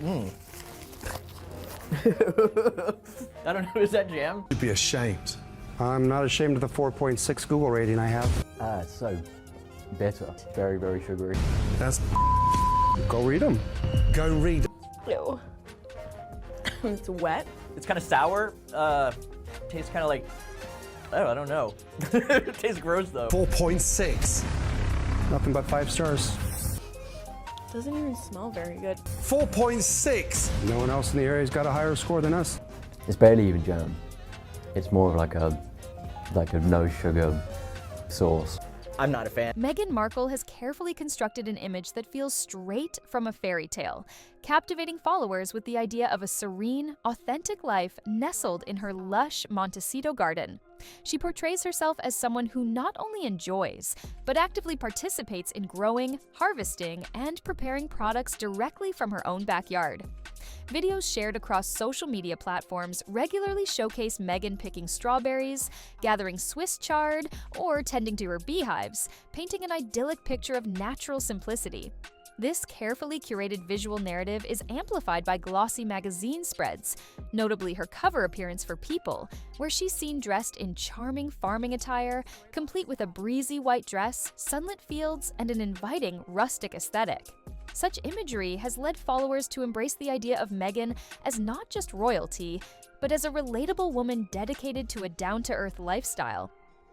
I don't know, is that jam? You'd be ashamed. I'm not ashamed of the 4.6 Google rating I have. It's so bitter. Very, very sugary. That's Go read them. go read. Ew. It's wet. It's kind of sour. Tastes kind of like, oh, I don't know. It tastes gross though. 4.6. Nothing but 5 stars. Doesn't even smell very good. 4.6. No one else in the area's got a higher score than us. It's barely even jam. It's more of like a no sugar sauce. I'm not a fan. Meghan Markle has carefully constructed an image that feels straight from a fairy tale, captivating followers with the idea of a serene, authentic life nestled in her lush Montecito garden. She portrays herself as someone who not only enjoys, but actively participates in growing, harvesting, and preparing products directly from her own backyard. Videos shared across social media platforms regularly showcase Meghan picking strawberries, gathering Swiss chard, or tending to her beehives, painting an idyllic picture of natural simplicity. This carefully curated visual narrative is amplified by glossy magazine spreads, notably her cover appearance for People, where she's seen dressed in charming farming attire, complete with a breezy white dress, sunlit fields, and an inviting rustic aesthetic. Such imagery has led followers to embrace the idea of Meghan as not just royalty, but as a relatable woman dedicated to a down-to-earth lifestyle.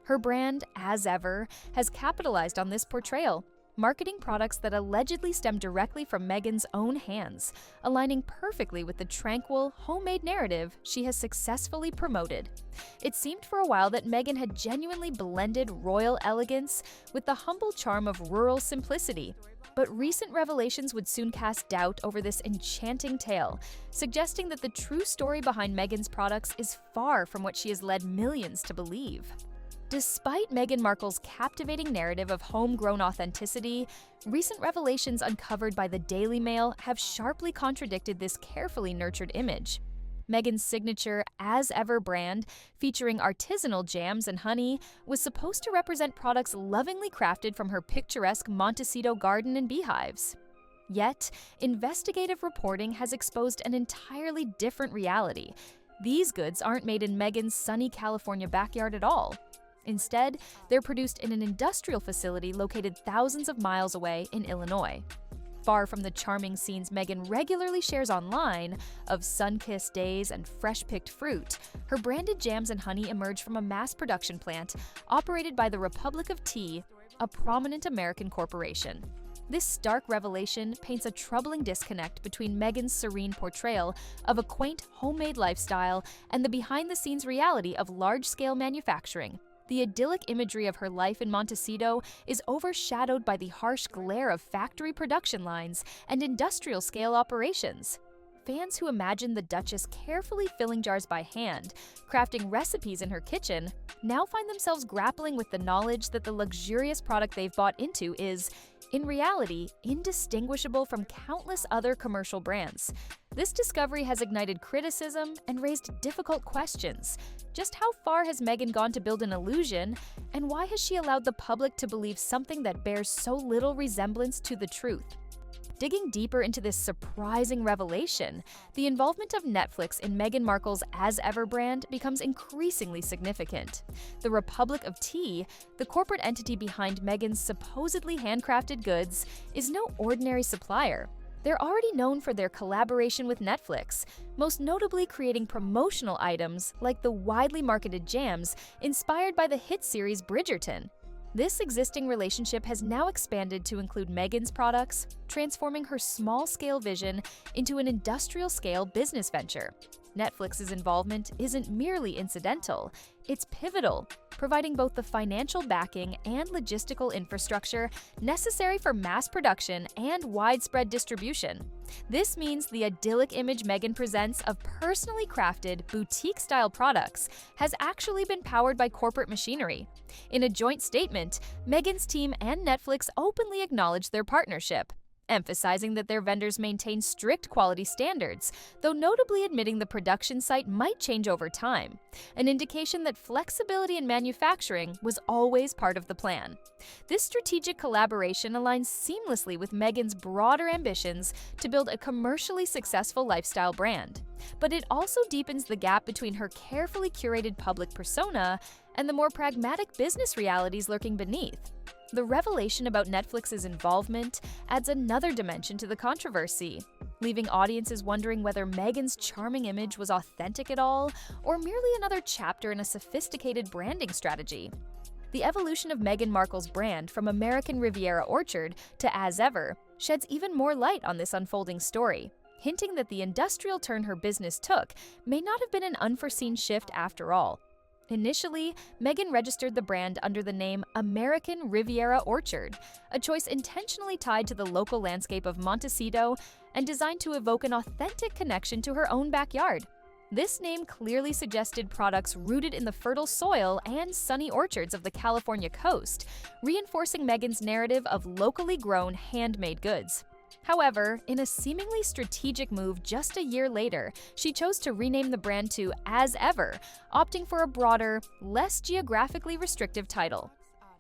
Her brand, As Ever, has capitalized on this portrayal, marketing products that allegedly stem directly from Meghan's own hands, aligning perfectly with the tranquil, homemade narrative she has successfully promoted. It seemed for a while that Meghan had genuinely blended royal elegance with the humble charm of rural simplicity, but recent revelations would soon cast doubt over this enchanting tale, suggesting that the true story behind Meghan's products is far from what she has led millions to believe. Despite Meghan Markle's captivating narrative of homegrown authenticity, recent revelations uncovered by the Daily Mail have sharply contradicted this carefully nurtured image. Meghan's signature As Ever brand, featuring artisanal jams and honey, was supposed to represent products lovingly crafted from her picturesque Montecito garden and beehives. Yet, investigative reporting has exposed an entirely different reality. These goods aren't made in Meghan's sunny California backyard at all. Instead, they're produced in an industrial facility located thousands of miles away in Illinois. Far from the charming scenes Meghan regularly shares online of sun-kissed days and fresh-picked fruit, her branded jams and honey emerge from a mass production plant operated by the Republic of Tea, a prominent American corporation. This stark revelation paints a troubling disconnect between Meghan's serene portrayal of a quaint, homemade lifestyle and the behind-the-scenes reality of large-scale manufacturing. The idyllic imagery of her life in Montecito is overshadowed by the harsh glare of factory production lines and industrial-scale operations. Fans who imagine the Duchess carefully filling jars by hand, crafting recipes in her kitchen, now find themselves grappling with the knowledge that the luxurious product they've bought into is, in reality, indistinguishable from countless other commercial brands. This discovery has ignited criticism and raised difficult questions. Just how far has Meghan gone to build an illusion, and why has she allowed the public to believe something that bears so little resemblance to the truth? Digging deeper into this surprising revelation, the involvement of Netflix in Meghan Markle's As Ever brand becomes increasingly significant. The Republic of Tea, the corporate entity behind Meghan's supposedly handcrafted goods, is no ordinary supplier. They're already known for their collaboration with Netflix, most notably creating promotional items like the widely marketed jams inspired by the hit series Bridgerton. This existing relationship has now expanded to include Meghan's products, transforming her small-scale vision into an industrial-scale business venture. Netflix's involvement isn't merely incidental, it's pivotal, providing both the financial backing and logistical infrastructure necessary for mass production and widespread distribution. This means the idyllic image Meghan presents of personally crafted, boutique-style products has actually been powered by corporate machinery. In a joint statement, Meghan's team and Netflix openly acknowledged their partnership. emphasizing that their vendors maintain strict quality standards, though notably admitting the production site might change over time, an indication that flexibility in manufacturing was always part of the plan. This strategic collaboration aligns seamlessly with Meghan's broader ambitions to build a commercially successful lifestyle brand. But it also deepens the gap between her carefully curated public persona and the more pragmatic business realities lurking beneath. The revelation about Netflix's involvement adds another dimension to the controversy, leaving audiences wondering whether Meghan's charming image was authentic at all, or merely another chapter in a sophisticated branding strategy. The evolution of Meghan Markle's brand from American Riviera Orchard to As Ever sheds even more light on this unfolding story, hinting that the industrial turn her business took may not have been an unforeseen shift after all. Initially, Meghan registered the brand under the name American Riviera Orchard, a choice intentionally tied to the local landscape of Montecito and designed to evoke an authentic connection to her own backyard. This name clearly suggested products rooted in the fertile soil and sunny orchards of the California coast, reinforcing Meghan's narrative of locally grown, handmade goods. However, in a seemingly strategic move just a year later, she chose to rename the brand to As Ever, opting for a broader, less geographically restrictive title.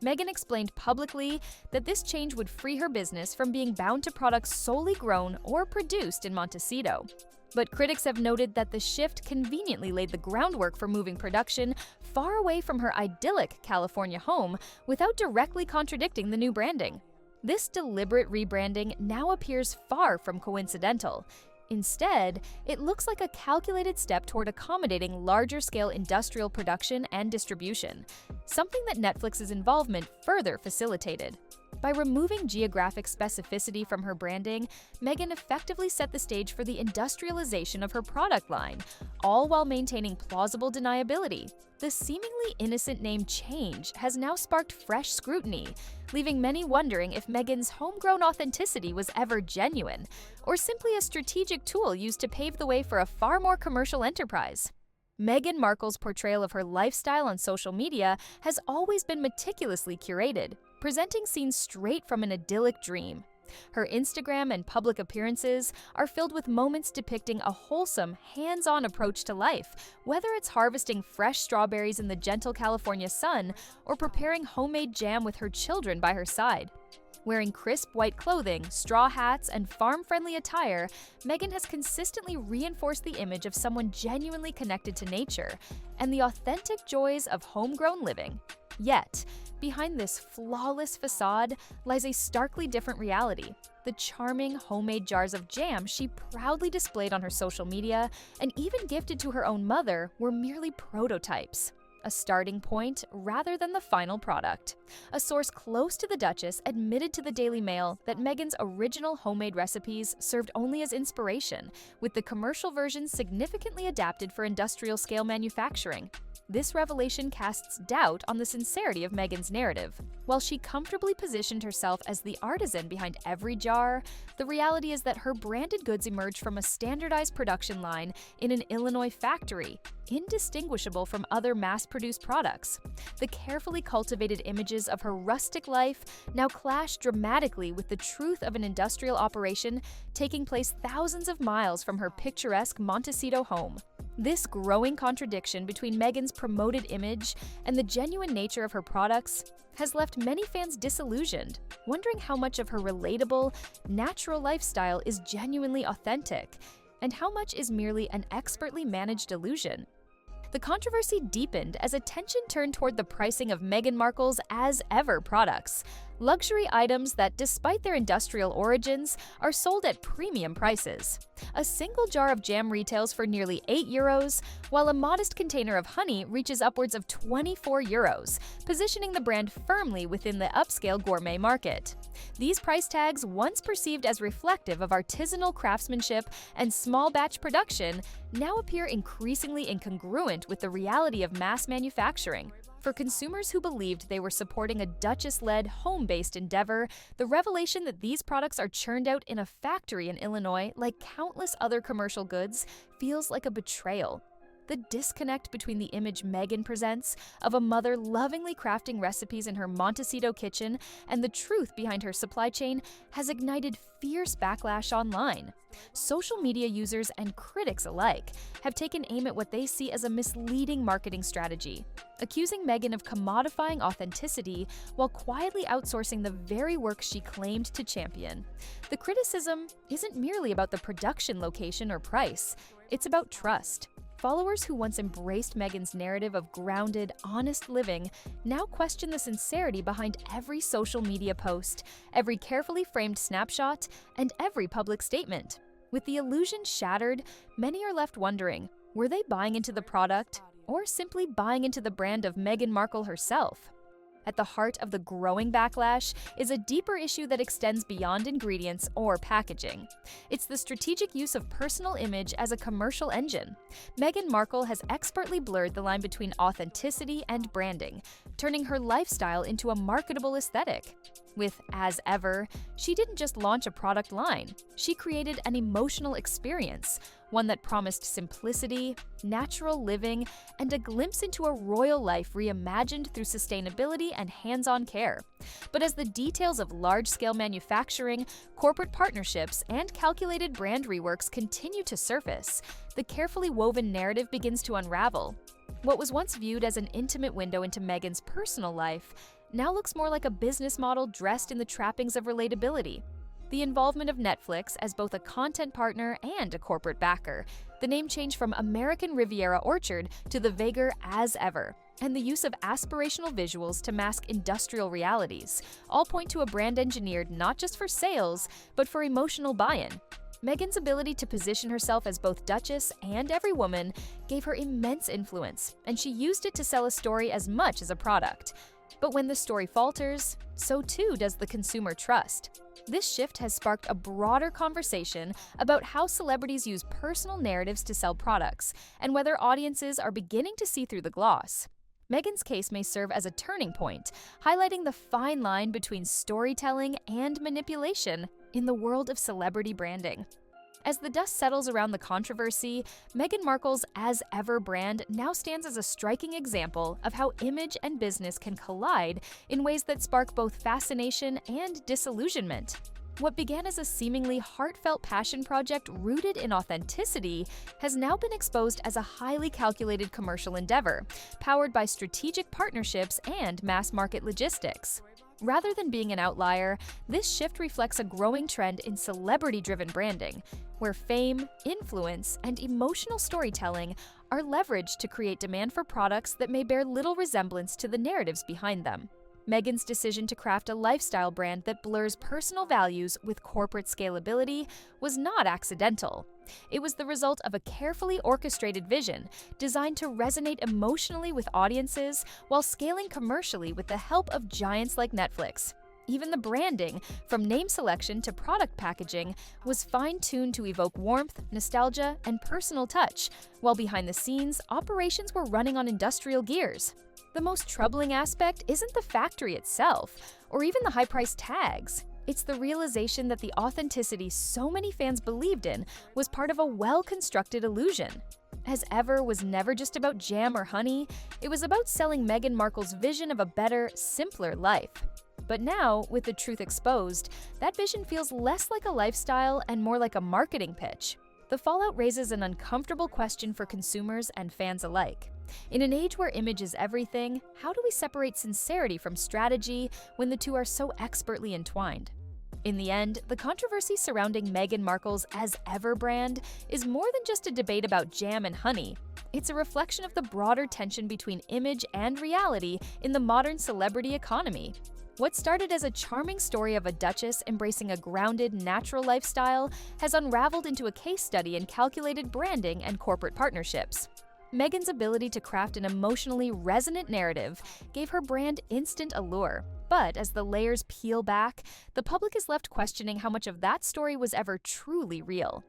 Meghan explained publicly that this change would free her business from being bound to products solely grown or produced in Montecito. But critics have noted that the shift conveniently laid the groundwork for moving production far away from her idyllic California home without directly contradicting the new branding. This deliberate rebranding now appears far from coincidental. Instead, it looks like a calculated step toward accommodating larger-scale industrial production and distribution, something that Netflix's involvement further facilitated. By removing geographic specificity from her branding, Meghan effectively set the stage for the industrialization of her product line, all while maintaining plausible deniability. The seemingly innocent name change has now sparked fresh scrutiny, leaving many wondering if Meghan's homegrown authenticity was ever genuine, or simply a strategic tool used to pave the way for a far more commercial enterprise. Meghan Markle's portrayal of her lifestyle on social media has always been meticulously curated, presenting scenes straight from an idyllic dream. Her Instagram and public appearances are filled with moments depicting a wholesome, hands-on approach to life, whether it's harvesting fresh strawberries in the gentle California sun or preparing homemade jam with her children by her side. Wearing crisp white clothing, straw hats, and farm-friendly attire, Meghan has consistently reinforced the image of someone genuinely connected to nature and the authentic joys of homegrown living. Yet, behind this flawless facade lies a starkly different reality. The charming homemade jars of jam she proudly displayed on her social media and even gifted to her own mother were merely prototypes, a starting point rather than the final product. A source close to the Duchess admitted to the Daily Mail that Meghan's original homemade recipes served only as inspiration, with the commercial versions significantly adapted for industrial-scale manufacturing. This revelation casts doubt on the sincerity of Meghan's narrative. While she comfortably positioned herself as the artisan behind every jar, the reality is that her branded goods emerged from a standardized production line in an Illinois factory, indistinguishable from other mass-produced products. The carefully cultivated images of her rustic life now clash dramatically with the truth of an industrial operation taking place thousands of miles from her picturesque Montecito home. This growing contradiction between Meghan's promoted image and the genuine nature of her products has left many fans disillusioned, wondering how much of her relatable, natural lifestyle is genuinely authentic, and how much is merely an expertly managed illusion. The controversy deepened as attention turned toward the pricing of Meghan Markle's As Ever products, luxury items that, despite their industrial origins, are sold at premium prices. A single jar of jam retails for nearly €8, while a modest container of honey reaches upwards of €24, positioning the brand firmly within the upscale gourmet market. These price tags, once perceived as reflective of artisanal craftsmanship and small batch production, now appear increasingly incongruent with the reality of mass manufacturing. For consumers who believed they were supporting a Duchess-led, home-based endeavor, the revelation that these products are churned out in a factory in Illinois, like countless other commercial goods, feels like a betrayal. the disconnect between the image Meghan presents of a mother lovingly crafting recipes in her Montecito kitchen and the truth behind her supply chain has ignited fierce backlash online. Social media users and critics alike have taken aim at what they see as a misleading marketing strategy, accusing Meghan of commodifying authenticity while quietly outsourcing the very work she claimed to champion. The criticism isn't merely about the production location or price, it's about trust. Followers who once embraced Meghan's narrative of grounded, honest living now question the sincerity behind every social media post, every carefully framed snapshot, and every public statement. With the illusion shattered, many are left wondering, were they buying into the product or simply buying into the brand of Meghan Markle herself? At the heart of the growing backlash is a deeper issue that extends beyond ingredients or packaging. It's the strategic use of personal image as a commercial engine. Meghan Markle has expertly blurred the line between authenticity and branding, turning her lifestyle into a marketable aesthetic. With As Ever, she didn't just launch a product line, she created an emotional experience, one that promised simplicity, natural living, and a glimpse into a royal life reimagined through sustainability and hands-on care. But as the details of large-scale manufacturing, corporate partnerships, and calculated brand reworks continue to surface, the carefully woven narrative begins to unravel. What was once viewed as an intimate window into Meghan's personal life now looks more like a business model dressed in the trappings of relatability. The involvement of Netflix as both a content partner and a corporate backer, the name change from American Riviera Orchard to the vaguer As Ever, and the use of aspirational visuals to mask industrial realities, all point to a brand engineered not just for sales, but for emotional buy-in. Meghan's ability to position herself as both Duchess and every woman gave her immense influence, and she used it to sell a story as much as a product. But when the story falters, so too does the consumer trust. This shift has sparked a broader conversation about how celebrities use personal narratives to sell products, and whether audiences are beginning to see through the gloss. Meghan's case may serve as a turning point, highlighting the fine line between storytelling and manipulation in the world of celebrity branding. As the dust settles around the controversy, Meghan Markle's As Ever brand now stands as a striking example of how image and business can collide in ways that spark both fascination and disillusionment. What began as a seemingly heartfelt passion project rooted in authenticity has now been exposed as a highly calculated commercial endeavor, powered by strategic partnerships and mass-market logistics. Rather than being an outlier, this shift reflects a growing trend in celebrity-driven branding, where fame, influence, and emotional storytelling are leveraged to create demand for products that may bear little resemblance to the narratives behind them. Meghan's decision to craft a lifestyle brand that blurs personal values with corporate scalability was not accidental. It was the result of a carefully orchestrated vision designed to resonate emotionally with audiences while scaling commercially with the help of giants like Netflix. Even the branding, from name selection to product packaging, was fine-tuned to evoke warmth, nostalgia, and personal touch, while behind the scenes, operations were running on industrial gears. The most troubling aspect isn't the factory itself, or even the high-priced tags. It's the realization that the authenticity so many fans believed in was part of a well-constructed illusion. As Ever was never just about jam or honey, it was about selling Meghan Markle's vision of a better, simpler life. But now, with the truth exposed, that vision feels less like a lifestyle and more like a marketing pitch. The fallout raises an uncomfortable question for consumers and fans alike. In an age where image is everything, how do we separate sincerity from strategy when the two are so expertly entwined? In the end, the controversy surrounding Meghan Markle's As Ever brand is more than just a debate about jam and honey. It's a reflection of the broader tension between image and reality in the modern celebrity economy. What started as a charming story of a duchess embracing a grounded, natural lifestyle has unraveled into a case study in calculated branding and corporate partnerships. Meghan's ability to craft an emotionally resonant narrative gave her brand instant allure. But as the layers peel back, the public is left questioning how much of that story was ever truly real.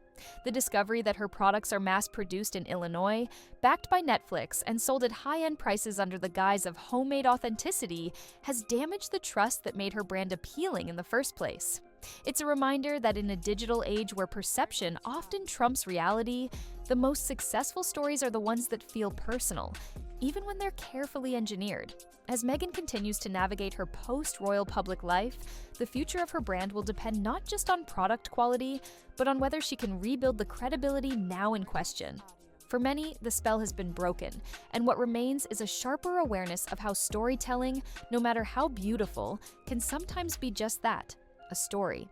The discovery that her products are mass-produced in Illinois, backed by Netflix, and sold at high-end prices under the guise of homemade authenticity has damaged the trust that made her brand appealing in the first place. It's a reminder that in a digital age where perception often trumps reality, The most successful stories are the ones that feel personal, even when they're carefully engineered. As Meghan continues to navigate her post-royal public life, the future of her brand will depend not just on product quality, but on whether she can rebuild the credibility now in question. For many, the spell has been broken, and what remains is a sharper awareness of how storytelling, no matter how beautiful, can sometimes be just that, a story.